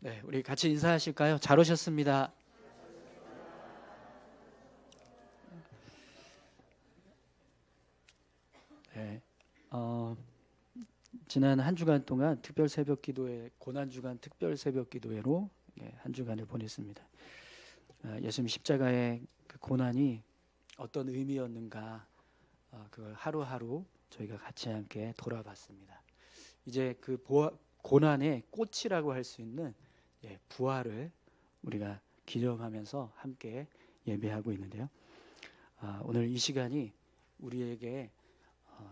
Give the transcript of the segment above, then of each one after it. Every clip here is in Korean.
네, 우리 같이 인사하실까요? 잘 오셨습니다. 네, 어, 지난 한 주간 동안 특별 새벽 기도회, 고난 주간 특별 새벽 기도회로 한 주간을 보냈습니다. 예수님 십자가의 그 고난이 어떤 의미였는가, 그걸 하루하루 저희가 같이 함께 돌아봤습니다. 이제 그 고난의 꽃이라고 할 수 있는 부활을 우리가 기념하면서 함께 예배하고 있는데요. 오늘 이 시간이 우리에게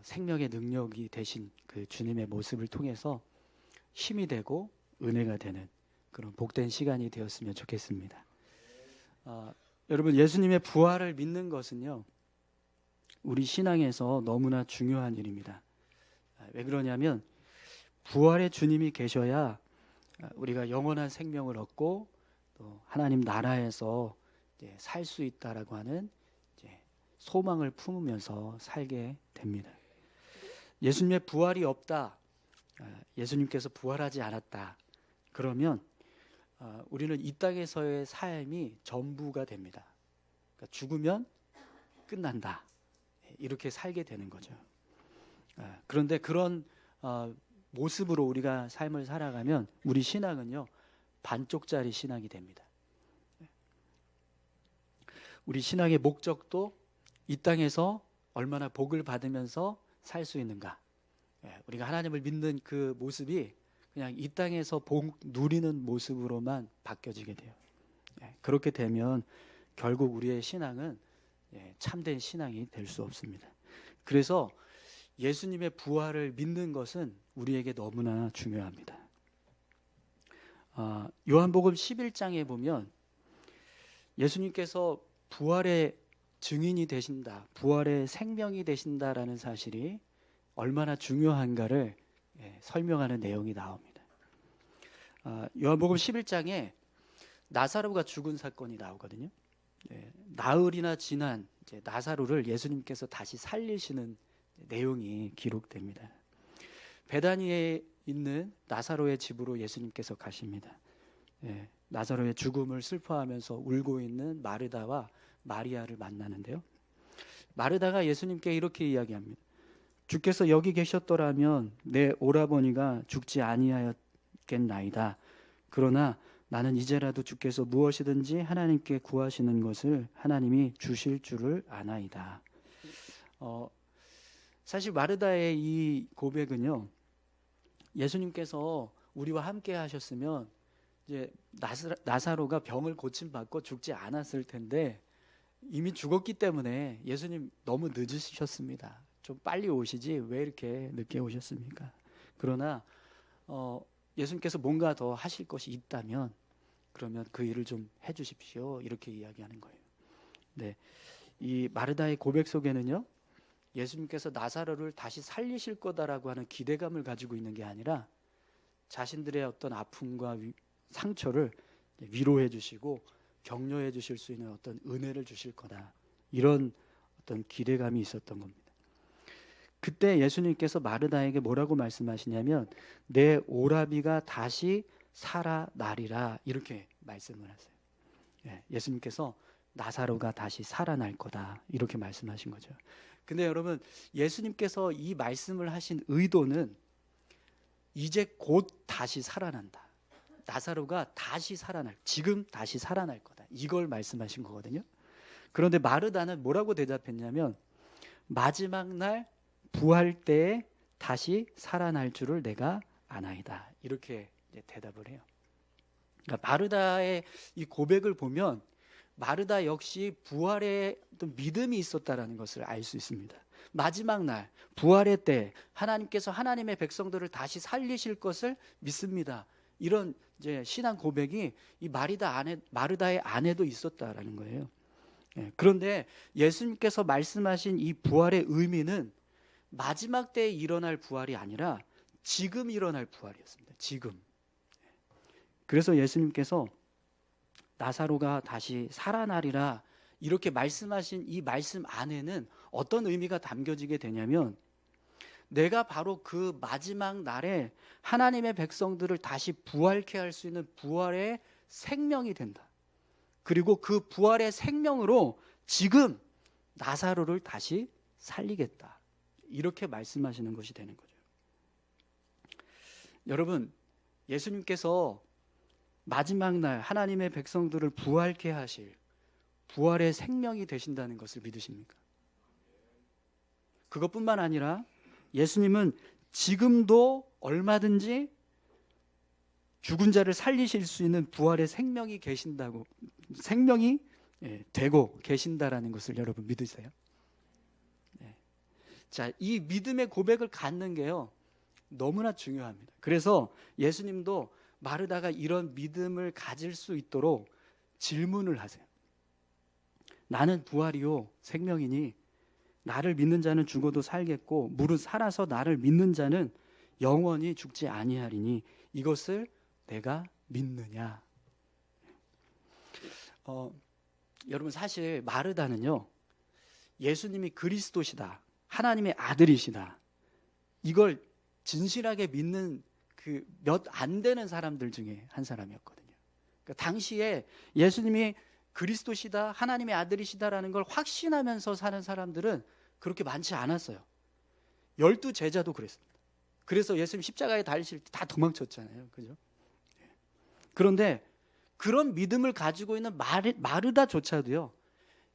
생명의 능력이 되신 그 주님의 모습을 통해서 힘이 되고 은혜가 되는 그런 복된 시간이 되었으면 좋겠습니다. 여러분, 예수님의 부활을 믿는 것은요, 우리 신앙에서 너무나 중요한 일입니다. 왜 그러냐면 부활의 주님이 계셔야 우리가 영원한 생명을 얻고 또 하나님 나라에서 살 수 있다라고 하는 소망을 품으면서 살게 됩니다. 예수님의 부활이 없다, 예수님께서 부활하지 않았다, 그러면 우리는 이 땅에서의 삶이 전부가 됩니다. 그러니까 죽으면 끝난다, 이렇게 살게 되는 거죠. 그런데 그런 모습으로 우리가 삶을 살아가면 우리 신앙은요, 반쪽짜리 신앙이 됩니다. 우리 신앙의 목적도 이 땅에서 얼마나 복을 받으면서 살 수 있는가, 우리가 하나님을 믿는 그 모습이 그냥 이 땅에서 복 누리는 모습으로만 바뀌어지게 돼요. 그렇게 되면 결국 우리의 신앙은 참된 신앙이 될 수 없습니다. 그래서 예수님의 부활을 믿는 것은 우리에게 너무나 중요합니다. 요한복음 11장에 보면 예수님께서 부활의 증인이 되신다, 부활의 생명이 되신다라는 사실이 얼마나 중요한가를 설명하는 내용이 나옵니다. 요한복음 11장에 나사로가 죽은 사건이 나오거든요. 나흘이나 지난 나사로를 예수님께서 다시 살리시는 내용이 기록됩니다. 베다니에 있는 나사로의 집으로 예수님께서 가십니다. 나사로의 죽음을 슬퍼하면서 울고 있는 마르다와 마리아를 만나는데요. 마르다가 예수님께 이렇게 이야기합니다. 주께서 여기 계셨더라면 내 오라버니가 죽지 아니하였겠나이다. 그러나 나는 이제라도 주께서 무엇이든지 하나님께 구하시는 것을 하나님이 주실 줄을 아나이다. 사실 마르다의 이 고백은요, 예수님께서 우리와 함께 하셨으면 이제 나사로가 병을 고침받고 죽지 않았을 텐데 이미 죽었기 때문에 예수님 너무 늦으셨습니다. 좀 빨리 오시지 왜 이렇게 늦게 오셨습니까? 그러나 예수님께서 뭔가 더 하실 것이 있다면 그러면 그 일을 좀 해주십시오, 이렇게 이야기하는 거예요. 네, 이 마르다의 고백 속에는요, 예수님께서 나사로를 다시 살리실 거다라고 하는 기대감을 가지고 있는 게 아니라 자신들의 어떤 아픔과 상처를 위로해 주시고 격려해 주실 수 있는 어떤 은혜를 주실 거다, 이런 어떤 기대감이 있었던 겁니다. 그때 예수님께서 마르다에게 뭐라고 말씀하시냐면 내 오라비가 다시 살아나리라, 이렇게 말씀을 하세요. 예수님께서 나사로가 다시 살아날 거다, 이렇게 말씀하신 거죠. 근데 여러분, 예수님께서 이 말씀을 하신 의도는 이제 곧 다시 살아난다, 나사로가 다시 지금 다시 살아날 거다, 이걸 말씀하신 거거든요. 그런데 마르다는 뭐라고 대답했냐면 마지막 날 부활 때에 다시 살아날 줄을 내가 아나이다, 이렇게 대답을 해요. 그러니까 마르다의 이 고백을 보면 마르다 역시 부활에 어떤 믿음이 있었다라는 것을 알 수 있습니다. 마지막 날 부활의 때 하나님께서 하나님의 백성들을 다시 살리실 것을 믿습니다, 이런 신앙 고백이 이 마르다의 안에도 있었다라는 거예요. 그런데 예수님께서 말씀하신 이 부활의 의미는 마지막 때에 일어날 부활이 아니라 지금 일어날 부활이었습니다. 지금. 그래서 예수님께서 나사로가 다시 살아나리라, 이렇게 말씀하신 이 말씀 안에는 어떤 의미가 담겨지게 되냐면 내가 바로 그 마지막 날에 하나님의 백성들을 다시 부활케 할 수 있는 부활의 생명이 된다. 그리고 그 부활의 생명으로 지금 나사로를 다시 살리겠다. 이렇게 말씀하시는 것이 되는 거죠. 여러분, 예수님께서 마지막 날 하나님의 백성들을 부활케 하실 부활의 생명이 되신다는 것을 믿으십니까? 그것뿐만 아니라 예수님은 지금도 얼마든지 죽은 자를 살리실 수 있는 부활의 생명이 계신다고, 생명이 되고 계신다라는 것을 여러분 믿으세요? 자, 이 믿음의 고백을 갖는 게요, 너무나 중요합니다. 그래서 예수님도 마르다가 이런 믿음을 가질 수 있도록 질문을 하세요. 나는 부활이요 생명이니 나를 믿는 자는 죽어도 살겠고 무릇 살아서 나를 믿는 자는 영원히 죽지 아니하리니 이것을 내가 믿느냐. 여러분, 사실 마르다는요, 예수님이 그리스도시다, 하나님의 아들이시다, 이걸 진실하게 믿는 그 몇 안 되는 사람들 중에 한 사람이었거든요. 그러니까 당시에 예수님이 그리스도시다, 하나님의 아들이시다라는 걸 확신하면서 사는 사람들은 그렇게 많지 않았어요. 12제자도 그랬습니다. 그래서 예수님 십자가에 달리실 때 다 도망쳤잖아요. 그죠? 그런데 그런 믿음을 가지고 있는 마르다조차도요,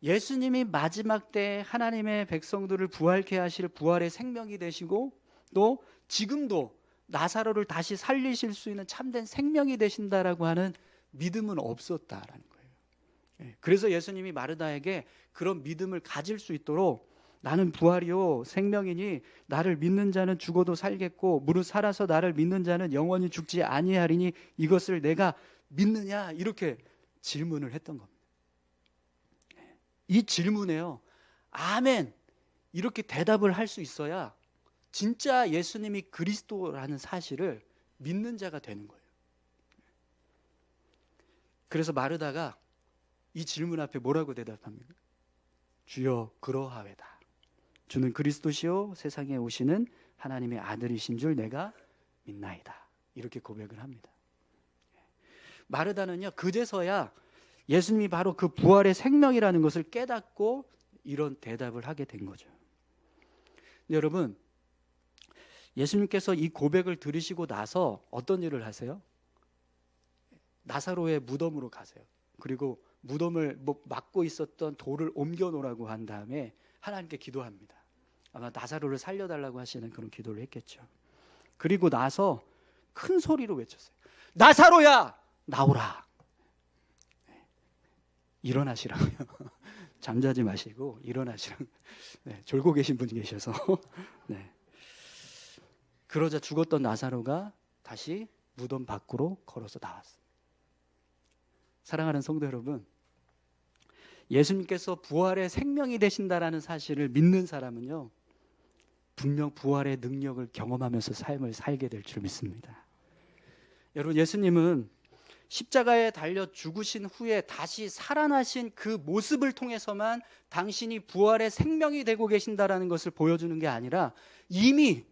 예수님이 마지막 때 하나님의 백성들을 부활케 하실 부활의 생명이 되시고 또 지금도 나사로를 다시 살리실 수 있는 참된 생명이 되신다라고 하는 믿음은 없었다라는 거예요. 그래서 예수님이 마르다에게 그런 믿음을 가질 수 있도록 나는 부활이요 생명이니 나를 믿는 자는 죽어도 살겠고 무릇 살아서 나를 믿는 자는 영원히 죽지 아니하리니 이것을 내가 믿느냐, 이렇게 질문을 했던 겁니다. 이 질문에요, 아멘 이렇게 대답을 할 수 있어야 진짜 예수님이 그리스도라는 사실을 믿는 자가 되는 거예요. 그래서 마르다가 이 질문 앞에 뭐라고 대답합니까? 주여 그러하외다. 주는 그리스도시요 세상에 오시는 하나님의 아들이신 줄 내가 믿나이다. 이렇게 고백을 합니다. 마르다는요, 그제서야 예수님이 바로 그 부활의 생명이라는 것을 깨닫고 이런 대답을 하게 된 거죠. 근데 여러분, 예수님께서 이 고백을 들으시고 나서 어떤 일을 하세요? 나사로의 무덤으로 가세요. 그리고 무덤을 막고 있었던 돌을 옮겨 놓으라고 한 다음에 하나님께 기도합니다. 아마 나사로를 살려달라고 하시는 그런 기도를 했겠죠. 그리고 나서 큰 소리로 외쳤어요. 나사로야 나오라. 일어나시라고요. 잠자지 마시고 일어나시라고. 졸고 계신 분이 계셔서. 그러자 죽었던 나사로가 다시 무덤 밖으로 걸어서 나왔어요. 사랑하는 성도 여러분, 예수님께서 부활의 생명이 되신다라는 사실을 믿는 사람은요, 분명 부활의 능력을 경험하면서 삶을 살게 될 줄 믿습니다. 여러분, 예수님은 십자가에 달려 죽으신 후에 다시 살아나신 그 모습을 통해서만 당신이 부활의 생명이 되고 계신다라는 것을 보여주는 게 아니라 이미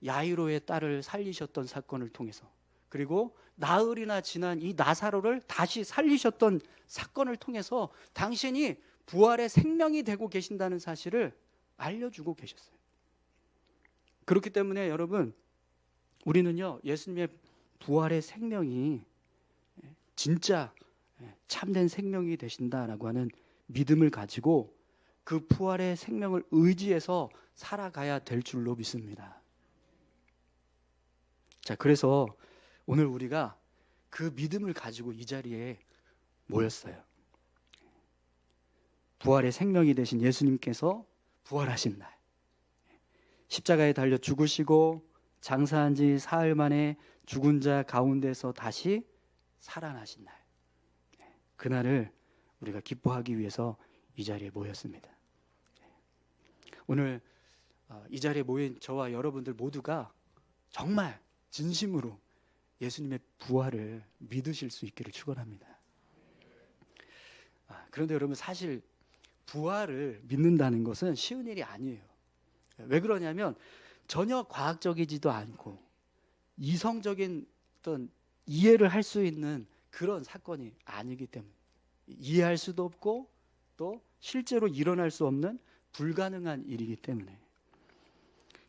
야이로의 딸을 살리셨던 사건을 통해서, 그리고 나흘이나 지난 이 나사로를 다시 살리셨던 사건을 통해서 당신이 부활의 생명이 되고 계신다는 사실을 알려주고 계셨어요. 그렇기 때문에 여러분, 우리는요, 예수님의 부활의 생명이 진짜 참된 생명이 되신다라고 하는 믿음을 가지고 그 부활의 생명을 의지해서 살아가야 될 줄로 믿습니다. 자, 그래서 오늘 우리가 그 믿음을 가지고 이 자리에 모였어요. 부활의 생명이 되신 예수님께서 부활하신 날, 십자가에 달려 죽으시고 장사한 지 사흘 만에 죽은 자 가운데서 다시 살아나신 날, 그날을 우리가 기뻐하기 위해서 이 자리에 모였습니다. 오늘 이 자리에 모인 저와 여러분들 모두가 정말 진심으로 예수님의 부활을 믿으실 수 있기를 축원합니다. 그런데 여러분, 사실 부활을 믿는다는 것은 쉬운 일이 아니에요. 왜 그러냐면 전혀 과학적이지도 않고 이성적인 어떤 이해를 할 수 있는 그런 사건이 아니기 때문에, 이해할 수도 없고 또 실제로 일어날 수 없는 불가능한 일이기 때문에.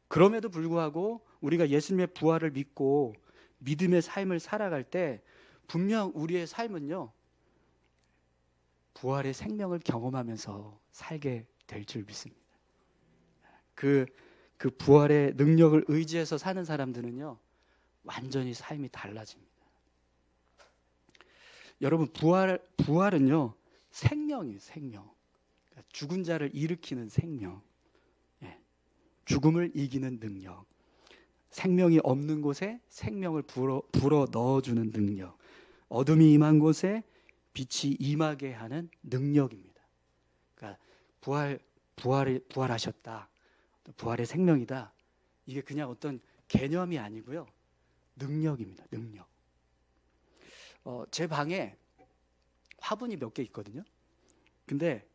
그럼에도 불구하고 우리가 예수님의 부활을 믿고 믿음의 삶을 살아갈 때 분명 우리의 삶은요, 부활의 생명을 경험하면서 살게 될 줄 믿습니다. 그 부활의 능력을 의지해서 사는 사람들은요, 완전히 삶이 달라집니다. 여러분, 부활은요, 생명이에요, 생명. 그러니까 죽은 자를 일으키는 생명. 예. 죽음을 이기는 능력. 생명이 없는 곳에 생명을 불어 넣어주는 능력. 어둠이 임한 곳에 빛이 임하게 하는 능력입니다. 그러니까 부활하셨다. 부활의 생명이다. 이게 그냥 어떤 개념이 아니고요, 능력입니다. 능력. 제 방에 화분이 몇 개 있거든요. 근데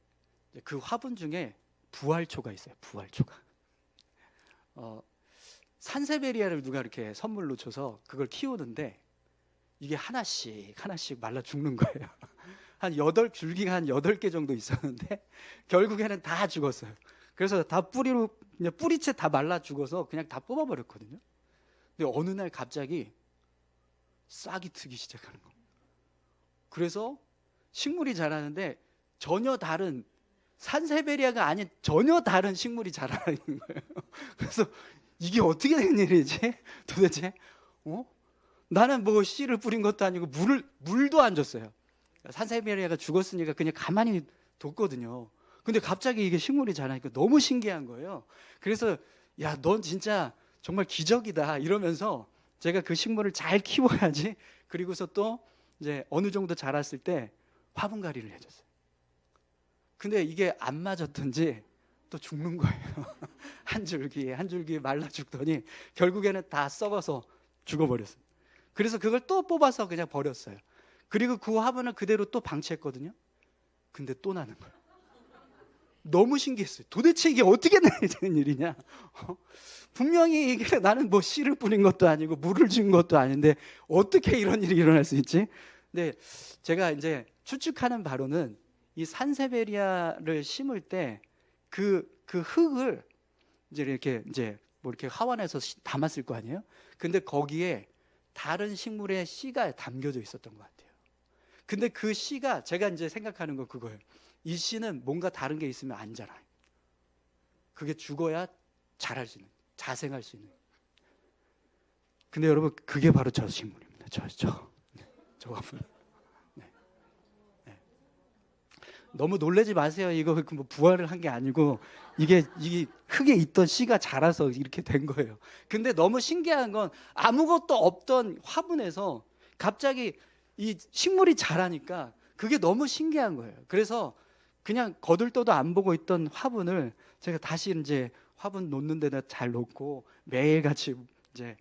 그 화분 중에 부활초가 있어요. 부활초가. 산세베리아를 누가 이렇게 선물로 줘서 그걸 키우는데 이게 하나씩 말라 죽는 거예요. 한 8줄기가 한 8개 정도 있었는데 결국에는 다 죽었어요. 그래서 다 뿌리채 다 말라 죽어서 그냥 다 뽑아버렸거든요. 근데 어느 날 갑자기 싹이 트기 시작하는 거예요. 그래서 식물이 자라는데 전혀 다른, 산세베리아가 아닌 전혀 다른 식물이 자라는 거예요. 그래서 이게 어떻게 된 일이지? 도대체? 나는 뭐 씨를 뿌린 것도 아니고 물도 안 줬어요. 산세베리아가 죽었으니까 그냥 가만히 뒀거든요. 근데 갑자기 이게 식물이 자라니까 너무 신기한 거예요. 그래서 야, 넌 진짜 정말 기적이다 이러면서 제가 그 식물을 잘 키워야지. 그리고서 또 이제 어느 정도 자랐을 때 화분갈이를 해줬어요. 근데 이게 안 맞았던지 또 죽는 거예요. 한 줄기에 말라 죽더니 결국에는 다 썩어서 죽어버렸어요. 그래서 그걸 또 뽑아서 그냥 버렸어요. 그리고 그 화분을 그대로 또 방치했거든요. 근데 또 나는 거예요. 너무 신기했어요. 도대체 이게 어떻게 되는 일이냐? 분명히 이게 나는 뭐 씨를 뿌린 것도 아니고 물을 준 것도 아닌데 어떻게 이런 일이 일어날 수 있지? 근데 제가 이제 추측하는 바로는 이 산세베리아를 심을 때 그 흙을 이제 뭐 이렇게 하원해서 담았을 거 아니에요? 근데 거기에 다른 식물의 씨가 담겨져 있었던 것 같아요. 근데 그 씨가 제가 이제 생각하는 거 그거예요. 이 씨는 뭔가 다른 게 있으면 안 자라요. 그게 죽어야 자랄 수 있는, 자생할 수 있는. 근데 여러분, 그게 바로 저 식물입니다. 저 화분. 네. 네. 너무 놀라지 마세요. 이거 뭐 부활을 한 게 아니고 이게 흙에 있던 씨가 자라서 이렇게 된 거예요. 근데 너무 신기한 건 아무것도 없던 화분에서 갑자기 이 식물이 자라니까 그게 너무 신기한 거예요. 그래서 그냥 거들떠도 안 보고 있던 화분을 제가 다시 이제 화분 놓는 데다 잘 놓고 매일같이 이제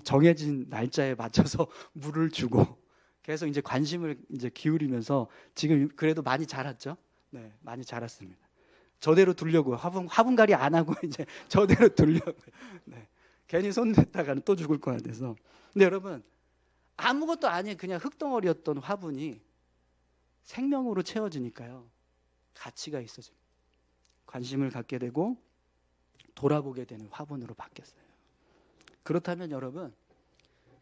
정해진 날짜에 맞춰서 물을 주고 계속 이제 관심을 이제 기울이면서 지금 그래도 많이 자랐죠? 네, 많이 자랐습니다. 저대로 두려고 화분갈이 안 하고 이제 저대로 두려고. 네, 괜히 손 댔다가는 또 죽을 것 같아서. 근데 여러분, 아무것도 아닌 그냥 흙덩어리였던 화분이 생명으로 채워지니까요, 가치가 있어집니다. 관심을 갖게 되고 돌아보게 되는 화분으로 바뀌었어요. 그렇다면 여러분,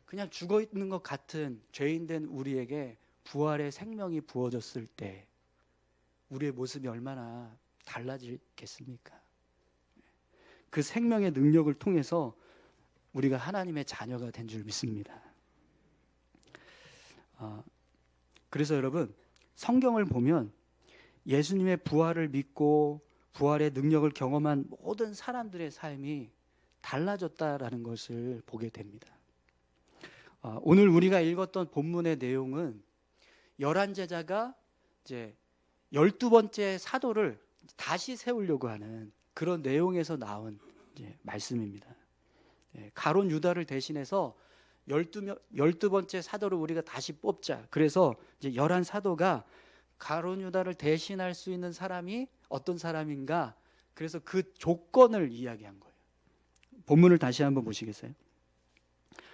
그냥 죽어 있는 것 같은 죄인된 우리에게 부활의 생명이 부어졌을 때 우리의 모습이 얼마나 달라지겠습니까? 그 생명의 능력을 통해서 우리가 하나님의 자녀가 된 줄 믿습니다. 그래서 여러분, 성경을 보면 예수님의 부활을 믿고 부활의 능력을 경험한 모든 사람들의 삶이 달라졌다라는 것을 보게 됩니다. 오늘 우리가 읽었던 본문의 내용은 11제자가 이제 12번째 사도를 다시 세우려고 하는 그런 내용에서 나온 이제 말씀입니다. 가룟 유다를 대신해서 12번째 사도를 우리가 다시 뽑자. 그래서 이제 11사도가 가룟 유다를 대신할 수 있는 사람이 어떤 사람인가? 그래서 그 조건을 이야기한 거예요. 본문을 다시 한번 보시겠어요?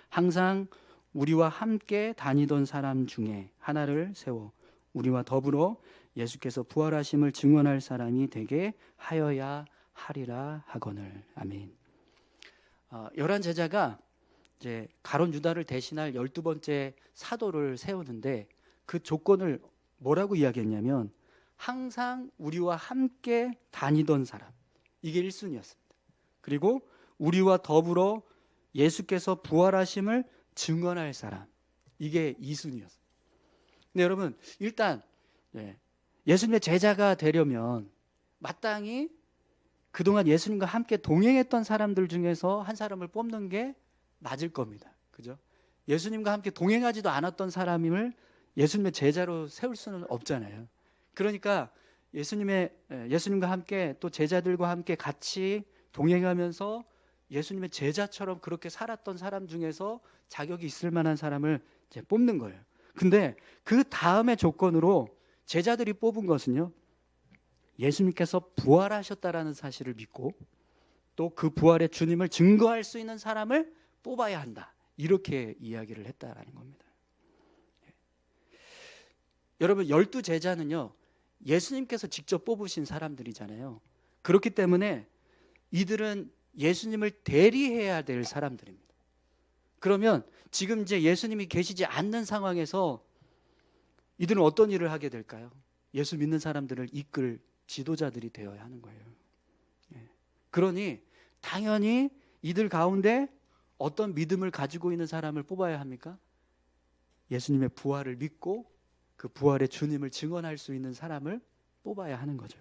항상 우리와 함께 다니던 사람 중에 하나를 세워 우리와 더불어 예수께서 부활하심을 증언할 사람이 되게 하여야 하리라 하거늘. 아멘. 열한 제자가 이제 가룟 유다를 대신할 12번째 사도를 세우는데 그 조건을 뭐라고 이야기했냐면 항상 우리와 함께 다니던 사람, 이게 1순위였습니다. 그리고 우리와 더불어 예수께서 부활하심을 증언할 사람, 이게 2순위였습니다. 근데 여러분, 일단 예수님의 제자가 되려면 마땅히 그동안 예수님과 함께 동행했던 사람들 중에서 한 사람을 뽑는 게 맞을 겁니다. 그죠? 예수님과 함께 동행하지도 않았던 사람을 예수님의 제자로 세울 수는 없잖아요. 그러니까 예수님과 함께 또 제자들과 함께 같이 동행하면서 예수님의 제자처럼 그렇게 살았던 사람 중에서 자격이 있을 만한 사람을 이제 뽑는 거예요. 근데 그 다음의 조건으로 제자들이 뽑은 것은요, 예수님께서 부활하셨다라는 사실을 믿고 또 그 부활의 주님을 증거할 수 있는 사람을 뽑아야 한다, 이렇게 이야기를 했다라는 겁니다. 여러분, 12제자는요 예수님께서 직접 뽑으신 사람들이잖아요. 그렇기 때문에 이들은 예수님을 대리해야 될 사람들입니다. 그러면 지금 이제 예수님이 계시지 않는 상황에서 이들은 어떤 일을 하게 될까요? 예수 믿는 사람들을 이끌 지도자들이 되어야 하는 거예요. 그러니 당연히 이들 가운데 어떤 믿음을 가지고 있는 사람을 뽑아야 합니까? 예수님의 부활을 믿고 그 부활의 주님을 증언할 수 있는 사람을 뽑아야 하는 거죠.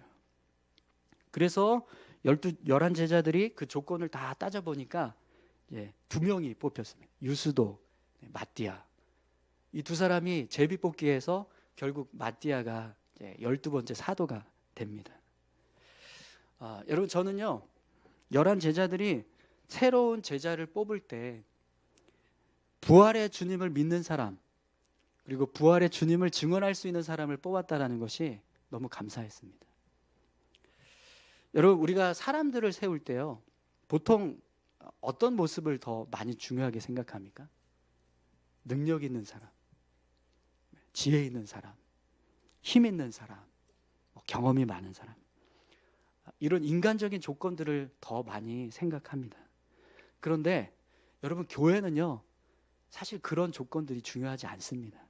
그래서 11 제자들이 그 조건을 다 따져보니까 2명이 뽑혔습니다. 유스도, 마띠아. 이 두 사람이 제비 뽑기에서 결국 마띠아가 12번째 사도가 됩니다. 여러분, 저는요 11 제자들이 새로운 제자를 뽑을 때 부활의 주님을 믿는 사람, 그리고 부활의 주님을 증언할 수 있는 사람을 뽑았다라는 것이 너무 감사했습니다. 여러분, 우리가 사람들을 세울 때요 보통 어떤 모습을 더 많이 중요하게 생각합니까? 능력 있는 사람, 지혜 있는 사람, 힘 있는 사람, 경험이 많은 사람, 이런 인간적인 조건들을 더 많이 생각합니다. 그런데 여러분, 교회는요 사실 그런 조건들이 중요하지 않습니다.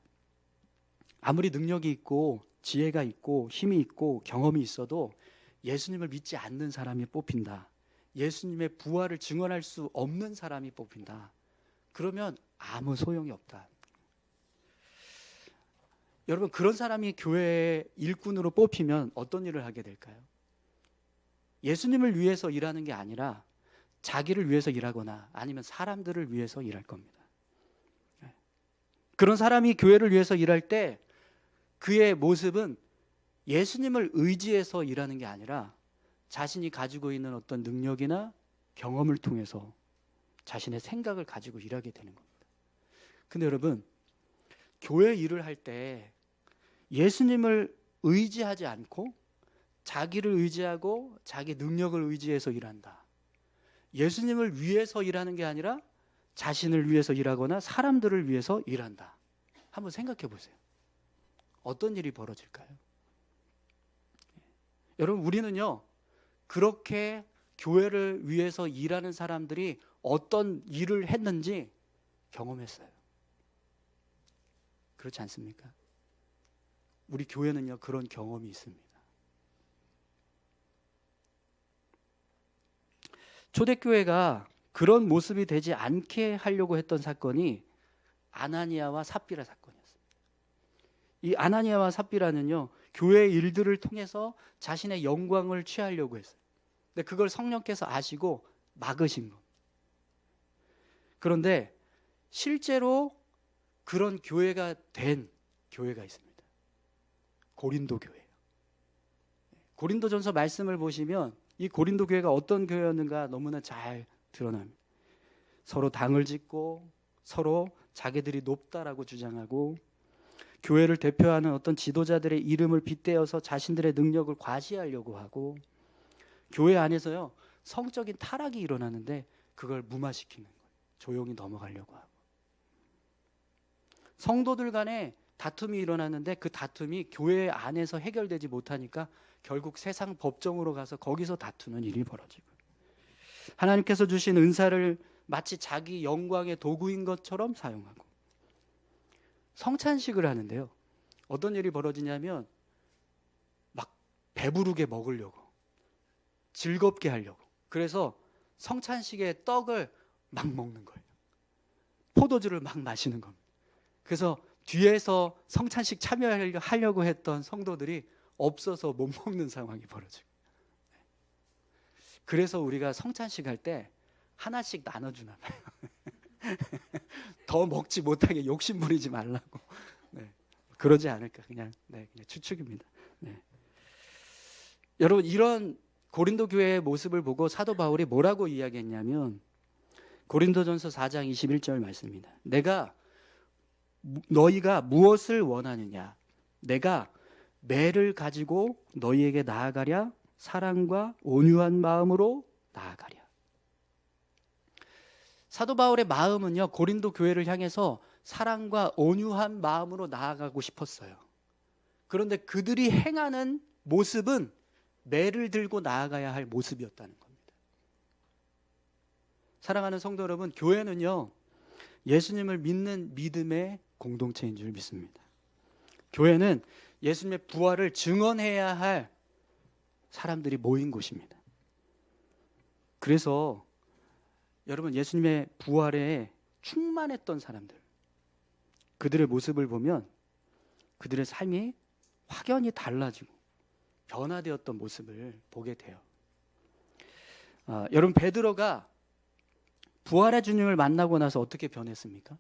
아무리 능력이 있고 지혜가 있고 힘이 있고 경험이 있어도 예수님을 믿지 않는 사람이 뽑힌다, 예수님의 부활을 증언할 수 없는 사람이 뽑힌다, 그러면 아무 소용이 없다. 여러분, 그런 사람이 교회의 일꾼으로 뽑히면 어떤 일을 하게 될까요? 예수님을 위해서 일하는 게 아니라 자기를 위해서 일하거나 아니면 사람들을 위해서 일할 겁니다. 그런 사람이 교회를 위해서 일할 때 그의 모습은 예수님을 의지해서 일하는 게 아니라 자신이 가지고 있는 어떤 능력이나 경험을 통해서 자신의 생각을 가지고 일하게 되는 겁니다. 근데 여러분, 교회 일을 할 때 예수님을 의지하지 않고 자기를 의지하고 자기 능력을 의지해서 일한다, 예수님을 위해서 일하는 게 아니라 자신을 위해서 일하거나 사람들을 위해서 일한다, 한번 생각해 보세요. 어떤 일이 벌어질까요? 여러분, 우리는요 그렇게 교회를 위해서 일하는 사람들이 어떤 일을 했는지 경험했어요. 그렇지 않습니까? 우리 교회는요 그런 경험이 있습니다. 초대교회가 그런 모습이 되지 않게 하려고 했던 사건이 아나니아와 삽비라 사건이었습니다. 이 아나니아와 삽비라는요 교회의 일들을 통해서 자신의 영광을 취하려고 했어요. 근데 그걸 성령께서 아시고 막으신 겁니다. 그런데 실제로 그런 교회가 된 교회가 있습니다. 고린도 교회예요. 고린도전서 말씀을 보시면 이 고린도 교회가 어떤 교회였는가 너무나 잘 드러납니다. 서로 당을 짓고 서로 자기들이 높다라고 주장하고 교회를 대표하는 어떤 지도자들의 이름을 빗대어서 자신들의 능력을 과시하려고 하고 교회 안에서요 성적인 타락이 일어나는데 그걸 무마시키는 거예요. 조용히 넘어가려고 하고. 성도들 간에 다툼이 일어나는데 그 다툼이 교회 안에서 해결되지 못하니까 결국 세상 법정으로 가서 거기서 다투는 일이 벌어지고, 하나님께서 주신 은사를 마치 자기 영광의 도구인 것처럼 사용하고, 성찬식을 하는데요 어떤 일이 벌어지냐면 막 배부르게 먹으려고, 즐겁게 하려고, 그래서 성찬식의 떡을 막 먹는 거예요. 포도주를 막 마시는 겁니다. 그래서 뒤에서 성찬식 참여하려고 했던 성도들이 없어서 못 먹는 상황이 벌어지고, 그래서 우리가 성찬식 할 때 하나씩 나눠주나 봐요. 더 먹지 못하게 욕심 부리지 말라고. 네. 그러지 않을까 그냥 추측입니다. 네. 여러분, 이런 고린도 교회의 모습을 보고 사도 바울이 뭐라고 이야기했냐면 고린도전서 4장 21절 말씀입니다. 너희가 무엇을 원하느냐? 내가 매를 가지고 너희에게 나아가랴? 사랑과 온유한 마음으로 나아가랴. 사도 바울의 마음은요 고린도 교회를 향해서 사랑과 온유한 마음으로 나아가고 싶었어요. 그런데 그들이 행하는 모습은 매를 들고 나아가야 할 모습이었다는 겁니다. 사랑하는 성도 여러분, 교회는요 예수님을 믿는 믿음의 공동체인 줄 믿습니다. 교회는 예수님의 부활을 증언해야 할 사람들이 모인 곳입니다. 그래서 여러분, 예수님의 부활에 충만했던 사람들, 그들의 모습을 보면 그들의 삶이 확연히 달라지고 변화되었던 모습을 보게 돼요. 여러분, 베드로가 부활의 주님을 만나고 나서 어떻게 변했습니까?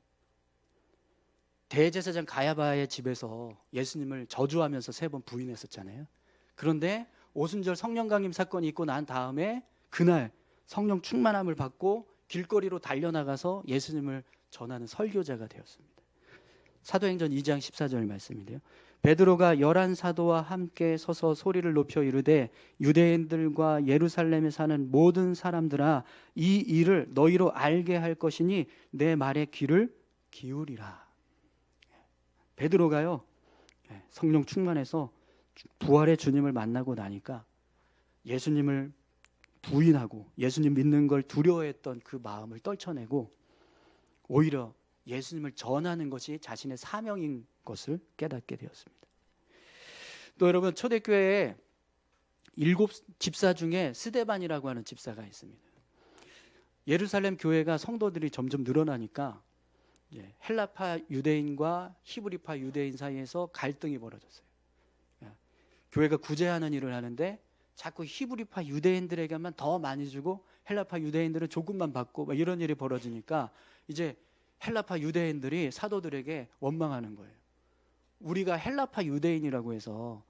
대제사장 가야바의 집에서 예수님을 저주하면서 3번 부인했었잖아요. 그런데 오순절 성령 강림 사건이 있고 난 다음에 그날 성령 충만함을 받고 길거리로 달려나가서 예수님을 전하는 설교자가 되었습니다. 사도행전 2장 14절 말씀인데요. 베드로가 11사도와 함께 서서 소리를 높여 이르되 유대인들과 예루살렘에 사는 모든 사람들아, 이 일을 너희로 알게 할 것이니 내 말에 귀를 기울이라. 베드로가요 성령 충만해서 부활의 주님을 만나고 나니까 예수님을 부인하고 예수님 믿는 걸 두려워했던 그 마음을 떨쳐내고 오히려 예수님을 전하는 것이 자신의 사명인 것을 깨닫게 되었습니다. 또 여러분, 초대교회에 7 집사 중에 스데반이라고 하는 집사가 있습니다. 예루살렘 교회가 성도들이 점점 늘어나니까 헬라파 유대인과 히브리파 유대인 사이에서 갈등이 벌어졌어요. 교회가 구제하는 일을 하는데 자꾸 히브리파 유대인들에게만 더 많이 주고 헬라파 유대인들은 조금만 받고 이런 일이 벌어지니까 이제 헬라파 유대인들이 사도들에게 원망하는 거예요. 우리가 헬라파 유대인이라고 해서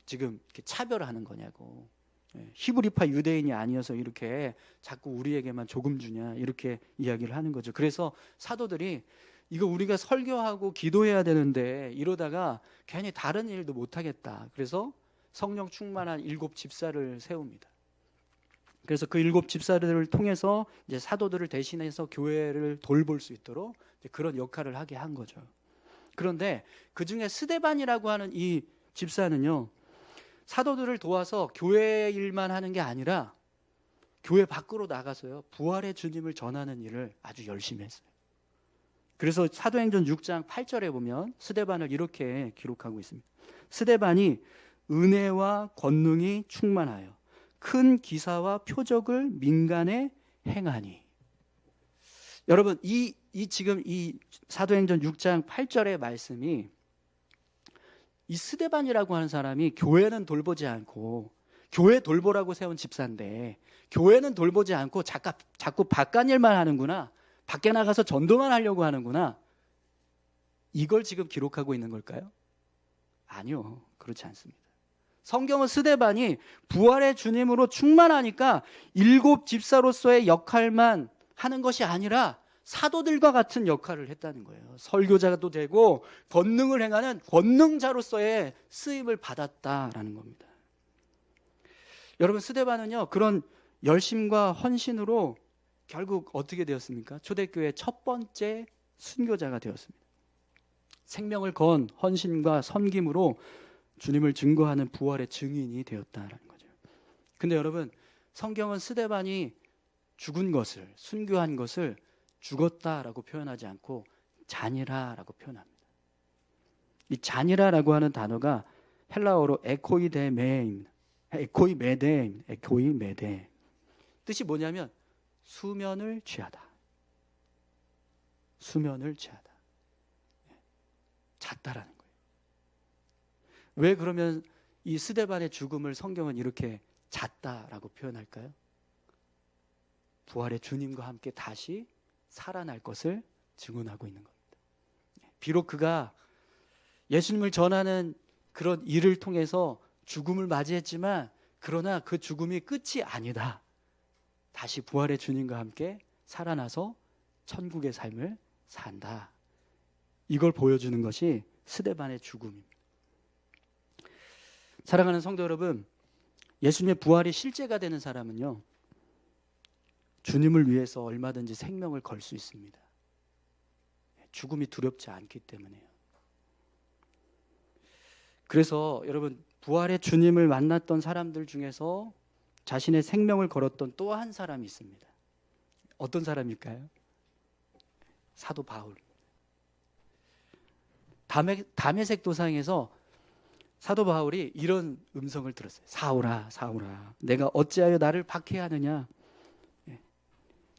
지금 이렇게 차별하는 거냐고. 히브리파 유대인이 아니어서 이렇게 자꾸 우리에게만 조금 주냐, 이렇게 이야기를 하는 거죠. 그래서 사도들이 이거 우리가 설교하고 기도해야 되는데 이러다가 괜히 다른 일도 못하겠다. 그래서 성령 충만한 7 집사를 세웁니다. 그래서 그 7 집사들을 통해서 이제 사도들을 대신해서 교회를 돌볼 수 있도록 그런 역할을 하게 한 거죠. 그런데 그 중에 스데반이라고 하는 이 집사는요, 사도들을 도와서 교회 일만 하는 게 아니라 교회 밖으로 나가서요 부활의 주님을 전하는 일을 아주 열심히 했어요. 그래서 사도행전 6장 8절에 보면 스데반을 이렇게 기록하고 있습니다. 스데반이 은혜와 권능이 충만하여 큰 기사와 표적을 민간에 행하니. 여러분, 지금 이 사도행전 6장 8절의 말씀이 이 스데반이라고 하는 사람이 교회는 돌보지 않고, 교회 돌보라고 세운 집사인데 교회는 돌보지 않고 자꾸 바깥 일만 하는구나, 밖에 나가서 전도만 하려고 하는구나, 이걸 지금 기록하고 있는 걸까요? 아니요, 그렇지 않습니다. 성경은 스데반이 부활의 주님으로 충만하니까 7 집사로서의 역할만 하는 것이 아니라 사도들과 같은 역할을 했다는 거예요. 설교자도 되고 권능을 행하는 권능자로서의 쓰임을 받았다라는 겁니다. 여러분 스데반은요 그런 열심과 헌신으로 결국 어떻게 되었습니까? 초대교회 첫 번째 순교자가 되었습니다. 생명을 건 헌신과 섬김으로 주님을 증거하는 부활의 증인이 되었다라는 거죠. 근데 여러분 성경은 스데반이 죽은 것을, 순교한 것을 죽었다라고 표현하지 않고 잔이라라고 표현합니다. 이 잔이라라고 하는 단어가 헬라어로 에코이메데입니다. 에코이메데. 뜻이 뭐냐면 수면을 취하다. 수면을 취하다. 잤다라는 거예요. 왜 그러면 이 스데반의 죽음을 성경은 이렇게 잤다라고 표현할까요? 부활의 주님과 함께 다시 살아날 것을 증언하고 있는 겁니다. 비록 그가 예수님을 전하는 그런 일을 통해서 죽음을 맞이했지만 그러나 그 죽음이 끝이 아니다. 다시 부활의 주님과 함께 살아나서 천국의 삶을 산다. 이걸 보여주는 것이 스데반의 죽음입니다. 사랑하는 성도 여러분, 예수님의 부활이 실제가 되는 사람은요 주님을 위해서 얼마든지 생명을 걸 수 있습니다. 죽음이 두렵지 않기 때문에요. 그래서 여러분 부활의 주님을 만났던 사람들 중에서 자신의 생명을 걸었던 또 한 사람이 있습니다. 어떤 사람일까요? 사도 바울. 담에색 도상에서 사도 바울이 이런 음성을 들었어요. 사울아, 사울아, 내가 어찌하여 나를 박해하느냐.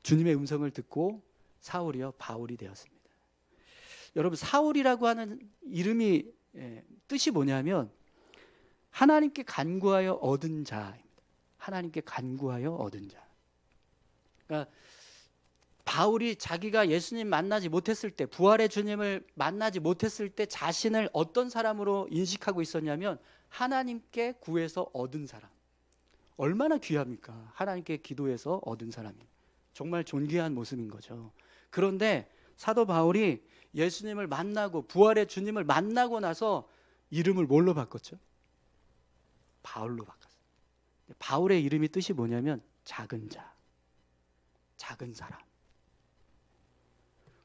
주님의 음성을 듣고 사울이요 바울이 되었습니다. 여러분 사울이라고 하는 이름이 뜻이 뭐냐면 하나님께 간구하여 얻은 자입니다. 하나님께 간구하여 얻은 자. 그러니까 바울이 자기가 예수님 만나지 못했을 때, 부활의 주님을 만나지 못했을 때 자신을 어떤 사람으로 인식하고 있었냐면 하나님께 구해서 얻은 사람. 얼마나 귀합니까? 하나님께 기도해서 얻은 사람이. 정말 존귀한 모습인 거죠. 그런데 사도 바울이 예수님을 만나고 부활의 주님을 만나고 나서 이름을 뭘로 바꿨죠? 바울로 바꿨어요. 바울의 이름이 뜻이 뭐냐면 작은 자, 작은 사람.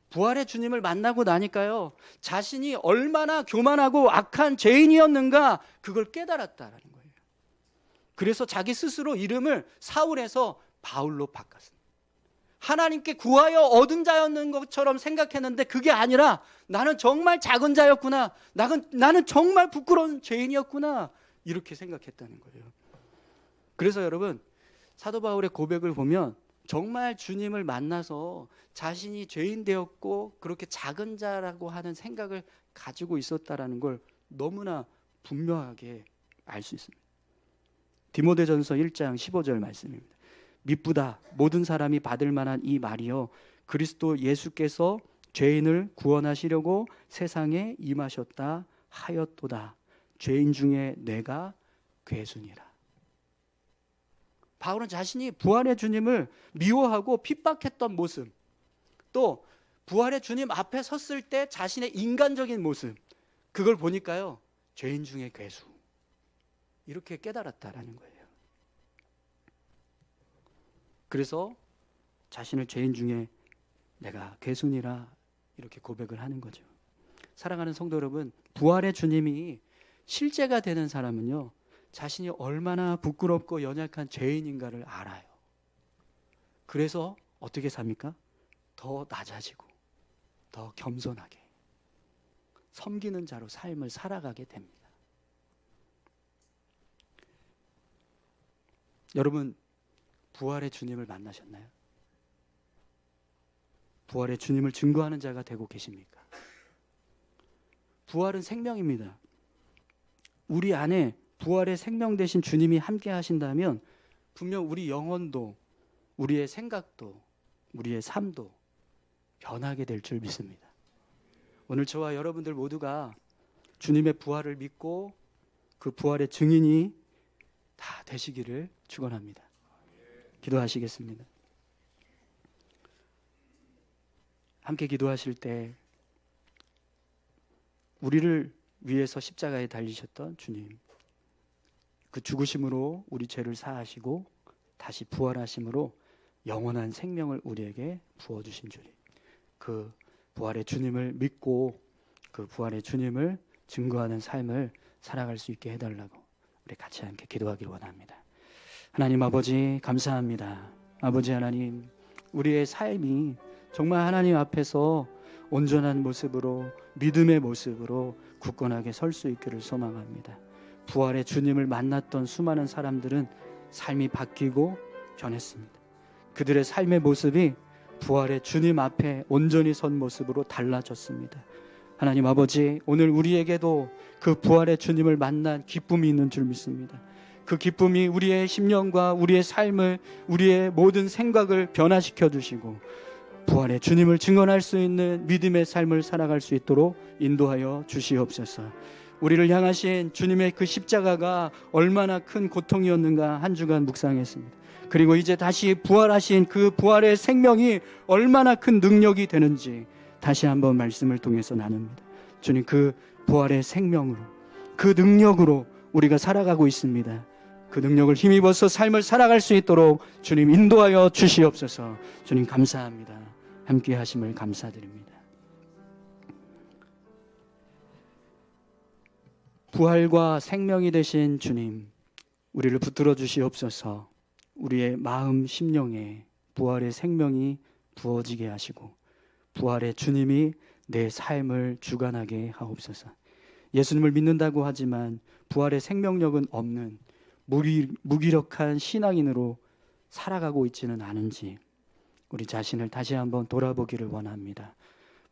부활의 주님을 만나고 나니까요 자신이 얼마나 교만하고 악한 죄인이었는가 그걸 깨달았다라는 거예요. 그래서 자기 스스로 이름을 사울에서 바울로 바꿨습니다. 하나님께 구하여 얻은 자였는 것처럼 생각했는데 그게 아니라 나는 정말 작은 자였구나, 나는 정말 부끄러운 죄인이었구나 이렇게 생각했다는 거예요. 그래서 여러분 사도 바울의 고백을 보면 정말 주님을 만나서 자신이 죄인 되었고 그렇게 작은 자라고 하는 생각을 가지고 있었다라는 걸 너무나 분명하게 알 수 있습니다. 디모데전서 1장 15절 말씀입니다. 미쁘다 모든 사람이 받을 만한 이 말이요 그리스도 예수께서 죄인을 구원하시려고 세상에 임하셨다 하였도다. 죄인 중에 내가 괴순이라. 바울은 자신이 부활의 주님을 미워하고 핍박했던 모습, 또 부활의 주님 앞에 섰을 때 자신의 인간적인 모습, 그걸 보니까요 죄인 중에 괴수 이렇게 깨달았다라는 거예요. 그래서 자신을 죄인 중에 내가 괴순이라 이렇게 고백을 하는 거죠. 사랑하는 성도 여러분, 부활의 주님이 실제가 되는 사람은요 자신이 얼마나 부끄럽고 연약한 죄인인가를 알아요. 그래서 어떻게 삽니까? 더 낮아지고 더 겸손하게 섬기는 자로 삶을 살아가게 됩니다. 여러분 부활의 주님을 만나셨나요? 부활의 주님을 증거하는 자가 되고 계십니까? 부활은 생명입니다. 우리 안에 부활의 생명 되신 주님이 함께 하신다면 분명 우리 영혼도 우리의 생각도 우리의 삶도 변하게 될 줄 믿습니다. 오늘 저와 여러분들 모두가 주님의 부활을 믿고 그 부활의 증인이 다 되시기를 축원합니다. 기도하시겠습니다. 함께 기도하실 때 우리를 위해서 십자가에 달리셨던 주님, 그 죽으심으로 우리 죄를 사하시고 다시 부활하심으로 영원한 생명을 우리에게 부어주신 주님, 그 부활의 주님을 믿고 그 부활의 주님을 증거하는 삶을 살아갈 수 있게 해달라고 우리 같이 함께 기도하기를 원합니다. 하나님 아버지 감사합니다. 아버지 하나님, 우리의 삶이 정말 하나님 앞에서 온전한 모습으로, 믿음의 모습으로 굳건하게 설 수 있기를 소망합니다. 부활의 주님을 만났던 수많은 사람들은 삶이 바뀌고 변했습니다. 그들의 삶의 모습이 부활의 주님 앞에 온전히 선 모습으로 달라졌습니다. 하나님 아버지, 오늘 우리에게도 그 부활의 주님을 만난 기쁨이 있는 줄 믿습니다. 그 기쁨이 우리의 심령과 우리의 삶을, 우리의 모든 생각을 변화시켜 주시고 부활의 주님을 증언할 수 있는 믿음의 삶을 살아갈 수 있도록 인도하여 주시옵소서. 우리를 향하신 주님의 그 십자가가 얼마나 큰 고통이었는가 한 주간 묵상했습니다. 그리고 이제 다시 부활하신 그 부활의 생명이 얼마나 큰 능력이 되는지 다시 한번 말씀을 통해서 나눕니다. 주님, 그 부활의 생명으로, 그 능력으로 우리가 살아가고 있습니다. 그 능력을 힘입어서 삶을 살아갈 수 있도록 주님 인도하여 주시옵소서. 주님 감사합니다. 함께 하심을 감사드립니다. 부활과 생명이 되신 주님, 우리를 붙들어 주시옵소서. 우리의 마음 심령에 부활의 생명이 부어지게 하시고 부활의 주님이 내 삶을 주관하게 하옵소서. 예수님을 믿는다고 하지만 부활의 생명력은 없는 무기력한 신앙인으로 살아가고 있지는 않은지 우리 자신을 다시 한번 돌아보기를 원합니다.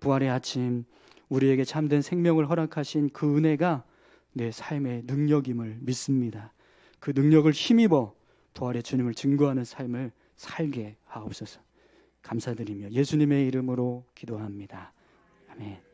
부활의 아침, 우리에게 참된 생명을 허락하신 그 은혜가 내 삶의 능력임을 믿습니다. 그 능력을 힘입어 부활의 주님을 증거하는 삶을 살게 하옵소서. 감사드리며 예수님의 이름으로 기도합니다. 아멘.